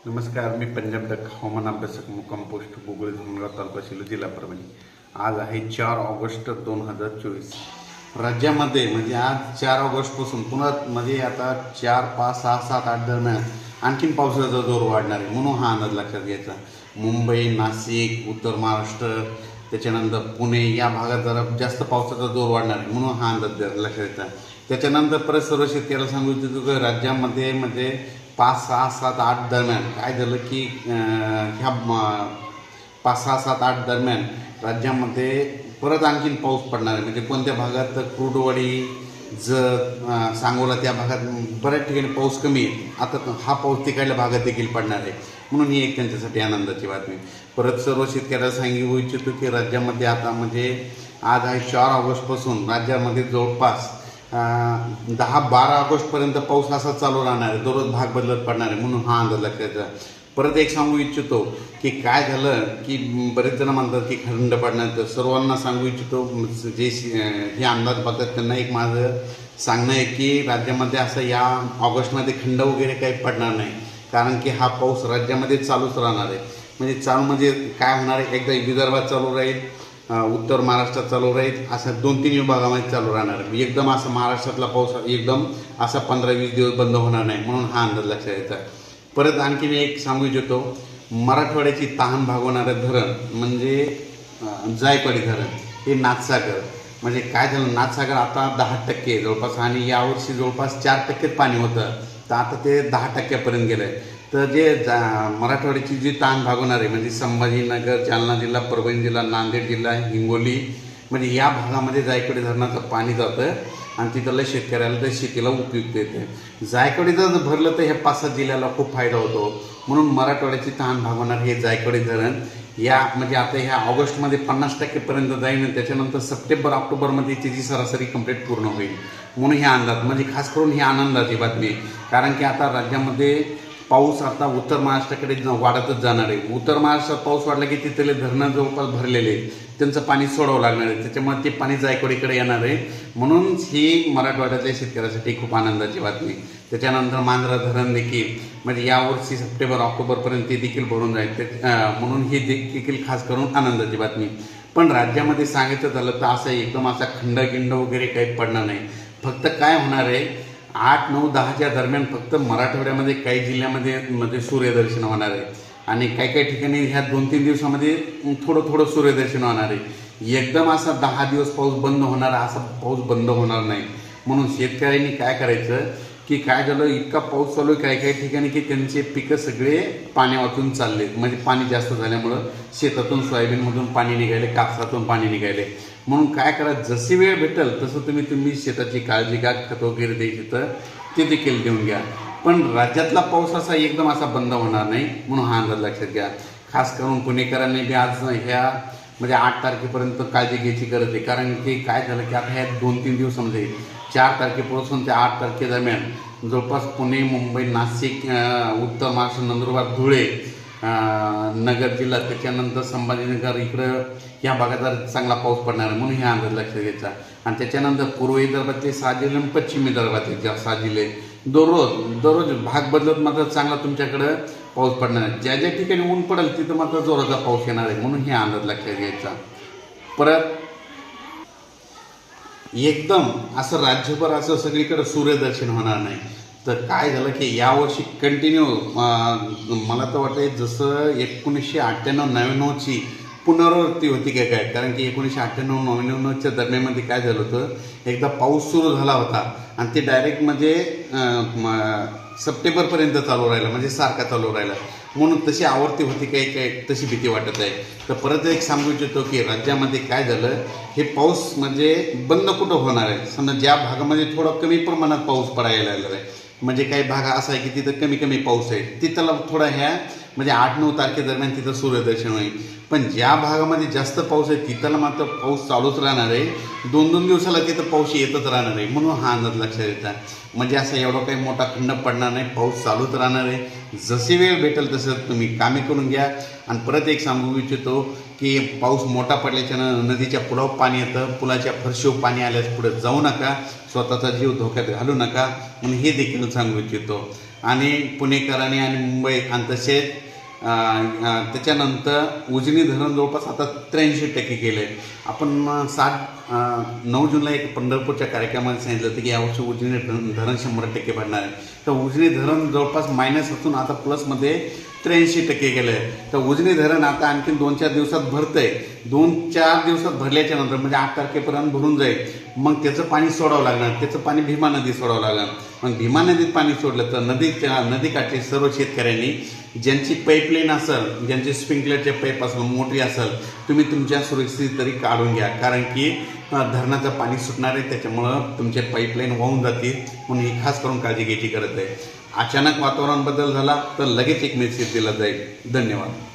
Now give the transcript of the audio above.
नमस्कार, मी पंजाब डक हवामान अभ्यासक मुक्काम पोस्ट बोगळे धुमगाव तालुका शिलो जिल्हा परभणी. आज आहे 4 ऑगस्ट 2024. राज्यामध्ये म्हणजे आज 4 ऑगस्टपासून पुन्हा म्हणजे आता 4, 5, 6, 7, 8 दरम्यान आणखीन पावसाचा जोर वाढणार आहे, म्हणून हा अंदाज लक्षात घ्यायचा. मुंबई, नाशिक, उत्तर महाराष्ट्र, त्याच्यानंतर पुणे या भागात जरा जास्त पावसाचा जोर वाढणार आहे, म्हणून हा अंदाज लक्षात घ्यायचा. त्याच्यानंतर परत सर्व शेतकऱ्याला सांगू इच्छितो की राज्यामध्ये म्हणजे 5, 6, 7, 8 दरम्यान काय झालं की ह्या 5, 6, 7, 8 दरम्यान राज्यामध्ये परत आणखीन पाऊस पडणार आहे. म्हणजे कोणत्या भागात कुर्डुवाडी, जत, सांगोला त्या भागात बऱ्याच ठिकाणी पाऊस कमी आहे. आता हा पाऊस तिकडल्या भागात देखील पडणार आहे, म्हणून ही एक त्यांच्यासाठी आनंदाची बातमी. परत सर्व शेतकऱ्याला सांगू इच्छितो की राज्यामध्ये आता म्हणजे आज आहे 4 ऑगस्टपासून राज्यामध्ये जवळपास 10-12 ऑगस्टपर्यंत पाऊस असा चालू राहणार आहे. दररोज भाग बदलत पडणार आहे, म्हणून हा अंदाज लक्षात घ्यायचा. परत एक सांगू इच्छितो की काय झालं की बरेच जण म्हणतात की खंड पडणार. तर सर्वांना सांगू इच्छितो जे हे अंदाज बघतात त्यांना एक माझं सांगणं आहे की राज्यामध्ये असं या ऑगस्टमध्ये खंड वगैरे काही पडणार नाही, कारण की हा पाऊस राज्यामध्ये चालूच राहणार आहे. म्हणजे चालू म्हणजे काय होणार आहे, एकदा विदर्भात चालू राहील, उत्तर महाराष्ट्रात चालू राहील, अशा 2-3 विभागामध्ये चालू राहणार आहे. एकदम असं महाराष्ट्रातला पाऊस एकदम असा 15-20 दिवस बंद होणार नाही, म्हणून हा अंदाज लक्षात घ्यायचा. परत आणखीन एक सांगू इच्छितो, मराठवाड्याची तहान भागवणारं धरण म्हणजे जायकवाडी धरण हे नाथसागर. म्हणजे काय झालं, नाथसागर आता 10% जवळपास आणि यावर्षी जवळपास 4% पाणी होतं, तर आता ते 10% गेलं आहे. तर जे मराठवाड्याची जी ताण भागवणार आहे म्हणजे संभाजीनगर, जालना जिल्हा, परभणी जिल्हा, नांदेड जिल्हा, हिंगोली म्हणजे या भागामध्ये जायकवाडी धरणाचं पाणी जातं आणि तिथल्या शेतकऱ्याला तर शेतीला उपयुक्त येते. जायकवाडी जर भरलं तर ह्या 5-7 जिल्ह्याला खूप फायदा होतो, म्हणून मराठवाड्याची तहान भागवणार हे जायकवाडी धरण या म्हणजे आता ह्या ऑगस्टमध्ये 50%पर्यंत जाईल आणि त्याच्यानंतर सप्टेंबर, ऑक्टोबरमध्ये त्याची सरासरी कंप्लीट पूर्ण होईल. म्हणून हे अंदाज म्हणजे खास करून ही आनंदाची बातमी आहे, कारण की आता राज्यामध्ये पाऊस आता उत्तर महाराष्ट्राकडे वाढतच जाणार आहे. उत्तर महाराष्ट्रात पाऊस वाढला की तिथले धरणं जवळपास भरलेले आहेत, त्यांचं पाणी सोडावं लागणार आहे, त्याच्यामुळे ते पाणी जायकवाडीकडे येणार आहे. म्हणून ही मराठवाड्यातल्या शेतकऱ्यासाठी खूप आनंदाची बातमी. त्याच्यानंतर मांजरा धरण देखील म्हणजे यावर्षी सप्टेंबर, ऑक्टोबरपर्यंत ते देखील भरून जाईल, म्हणून ही देखील खास करून आनंदाची बातमी. पण राज्यामध्ये सांगायचं झालं तर असं एकदम असा खंड वगैरे काही पडणार नाही. फक्त काय होणार आहे, 8, 9, 10च्या दरम्यान फक्त मराठवाड्यामध्ये काही जिल्ह्यामध्ये सूर्यदर्शन होणार आहे आणि काही ठिकाणी ह्या 2-3 दिवसामध्ये थोडं सूर्यदर्शन होणार आहे. एकदम असा 10 दिवस पाऊस बंद होणार असा पाऊस बंद होणार नाही. म्हणून शेतकऱ्यांनी काय करायचं की काय झालं, इतका पाऊस चालू आहे काही ठिकाणी की त्यांचे पिकं सगळे पाण्या वाचून चालले. म्हणजे पाणी जास्त झाल्यामुळं शेतातून सोयाबीनमधून पाणी निघाले, कापसातून पाणी निघाले. म्हणून काय करा, जशी वेळ भेटेल तसं तुम्ही शेताची काळजी घ्या, खत वगैरे द्यायची तर ते देखील देऊन घ्या. पण राज्यातला पाऊस असा एकदम असा बंद होणार नाही, म्हणून हा अंदाज लक्षात घ्या. खास करून पुणेकरांनी बी आज ह्या म्हणजे 8 तारखेपर्यंत काळजी घ्यायची गरज आहे, कारण की काय झालं की आता ह्या 2-3 दिवसामध्ये 4 तारखेपासून ते 8 तारखेदरम्यान जवळपास पुणे, मुंबई, नाशिक, उत्तर महाराष्ट्र, नंदुरबार, धुळे, नगर जिल्हा, त्याच्यानंतर संभाजीनगर इकडं या भागात चांगला पाऊस पडणार आहे, म्हणून ह्या अंदाज लक्षात घ्यायचा. आणि त्याच्यानंतर पूर्व विदर्भातले 6 जिल्हे आणि पश्चिम विदर्भातले 6 जिल्हे दररोज भाग बदलत मात्र चांगला तुमच्याकडं पाऊस पडणार आहे. ज्या ज्या ठिकाणी ऊन पडेल तिथं मात्र जोराचा पाऊस येणार आहे, म्हणून हे अंदाज लक्षात घ्यायचा. परत एकदम असं राज्यभर असं सगळीकडे सूर्यदर्शन होणार नाही. तर काय झालं की यावर्षी कंटिन्यू मला तर वाटतं जसं 1998-99ची पुनरावृत्ती होती काय, कारण की 1998-99च्या दरम्यानमध्ये काय झालं होतं, एकदा पाऊस सुरू झाला होता आणि ते डायरेक्ट म्हणजे सप्टेंबरपर्यंत चालू राहिला, म्हणजे सारखा चालू राहिला. म्हणून तशी आवर्ती होती काय तशी भीती वाटत आहे. तर परत एक सांगू इच्छितो की राज्यामध्ये काय झालं, हे पाऊस म्हणजे बंद कुठं होणार आहे. समजा ज्या भागामध्ये थोडा कमी प्रमाणात पाऊस पडायला लागला आहे, म्हणजे काही भाग असा आहे की तिथं कमी पाऊस आहे, तिथला थोडा ह्या म्हणजे 8-9 तारखेदरम्यान तिथं सूर्यदर्शन होईल. पण ज्या भागामध्ये जास्त पाऊस आहे तिथला मात्र पाऊस चालूच राहणार आहे, 2-2 दिवसाला तिथं पाऊस येतच राहणार आहे, म्हणून हा अंदाज लक्षात येतात. म्हणजे असं एवढा काही मोठा खंड पडणार नाही, पाऊस चालूच राहणार आहे. जशी वेळ भेटेल तसं तुम्ही कामे करून घ्या. आणि परत एक सांगू इच्छितो की पाऊस मोठा पडल्याच्यानं नदीच्या पुलावर पाणी येतं, पुलाच्या फरशीवर पाणी आल्यास पुढे जाऊ नका, स्वतःचा जीव धोक्यात घालू नका, म्हणून हे देखील सांगू इच्छितो. आणि पुणेकरांनी आणि मुंबई आणि तसेच त्याच्यानंतर उजनी धरण जवळपास आता 83% केलं आहे. आपण 9 जूनला एक पंढरपूरच्या कार्यक्रमात सांगितलं होतं की यावर्षी उजनी धरण 100% भरणार आहे. तर उजनी धरण जवळपास मायनस असून आता प्लसमध्ये 83% गेलं आहे. तर उजनी धरण आता आणखी 2-4 दिवसात भरतंय. 2-4 दिवसात भरल्याच्या नंतर म्हणजे 8 तारखेपर्यंत भरून जाईल. मग त्याचं पाणी सोडावं लागणार. त्याचं पाणी भीमा नदीत सोडावं लागणार. मग भीमा नदीत पाणी सोडलं तर नदीकाठचे सर्व शेतकऱ्यांनी ज्यांची पाईपलाईन असेल, ज्यांची स्प्रिंकलरचे पाईप असेल, मोटरी असेल, तुम्ही तुमच्या सुरक्षित तरी काढून घ्या. कारण की धरणाचं पाणी सुटणार आहे, त्याच्यामुळं तुमचे पाईपलाईन वाहून जातील. म्हणून ही खास करून काळजी घ्यायची गरज आहे. अचानक वातावरण बदल झाला तर लगेच एक मेसेज दिला जाईल. धन्यवाद.